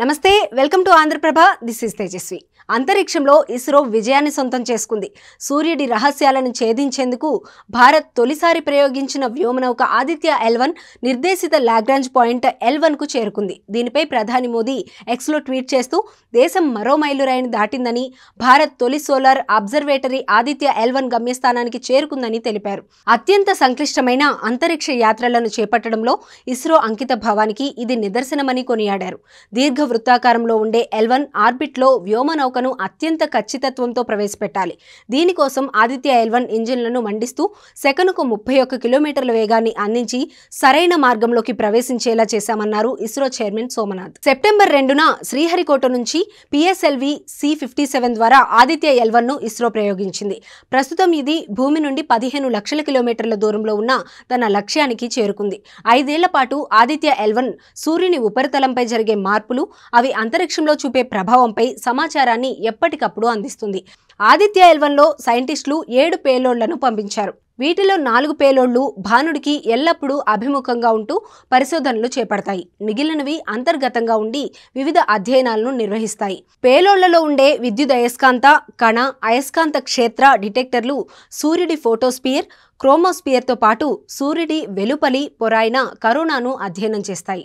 నమస్తే welcome to Andhra Prabha this is Tejaswi అంతరిక్షంలో ఇస్రో విజయాన్ని సొంతం చేసుకుంది. సూర్యుడి రహస్యాలను ఛేదించేందుకు భారత్ తొలిసారి ప్రయోగించిన వ్యోమనౌక ఆదిత్య L1 నిర్దేశిత లాగ్రాంజ్ పాయింట్ L1 కు చేరుకుంది. దీనిపై ప్రధాని మోదీ ఎక్స్లో ట్వీట్ చేస్తూ దేశం మరో మైలురాయిని దాటిందని, భారత్ తొలి సోలార్ అబ్జర్వేటరీ ఆదిత్య L1 గమ్యస్థానానికి చేరుకుందని తెలిపారు. అత్యంత సంక్లిష్టమైన అంతరిక్ష యాత్రలను చేపట్టడంలో ఇస్రో అంకిత భావానికి ఇది నిదర్శనమని కొనియాడారు. దీర్ఘ వృత్తాకారంలో ఉండే L1 ఆర్బిట్లో వ్యోమనౌకను అత్యంత ఖచ్చితత్వంతో ప్రవేశపెట్టాలి. దీనికోసం ఆదిత్య L1 ఇంజిన్లను మండిస్తూ సెకనుకు 31 కిలోమీటర్ల వేగాన్ని అందించి సరైన మార్గంలోకి ప్రవేశించేలా చేశామన్నారు ఇస్రో చైర్మన్ సోమనాథ్. సెప్టెంబర్ 2న శ్రీహరికోట నుంచి PSLV C-57 ద్వారా ఆదిత్య L1 ను ఇస్రో ప్రయోగించింది. ప్రస్తుతం ఇది భూమి నుండి 15 లక్షల కిలోమీటర్ల దూరంలో ఉన్న తన లక్ష్యానికి చేరుకుంది. 5 ఏళ్ల పాటు ఆదిత్య L1 సూర్యుని ఉపరితలంపై జరిగే మార్పులు, అవి అంతరిక్షంలో చూపే ప్రభావంపై సమాచారాన్ని ఎప్పటికప్పుడు అందిస్తుంది. ఆదిత్య L1లో సైంటిస్టులు 7 పేలోడ్లను పంపించారు. వీటిలో 4 పేలోడ్లు భానుడికి ఎల్లప్పుడూ అభిముఖంగా ఉంటూ పరిశోధనలు చేపడతాయి. మిగిలినవి అంతర్గతంగా ఉండి వివిధ అధ్యయనాలను నిర్వహిస్తాయి. పేలోడ్లలో ఉండే విద్యుత్ అయస్కాంత, కణ, అయస్కాంత క్షేత్ర డిటెక్టర్లు సూర్యుడి ఫోటోస్పియర్, క్రోమోస్పియర్తో పాటు సూర్యుడి వెలుపలి పొర అయిన కరోనాను అధ్యయనం చేస్తాయి.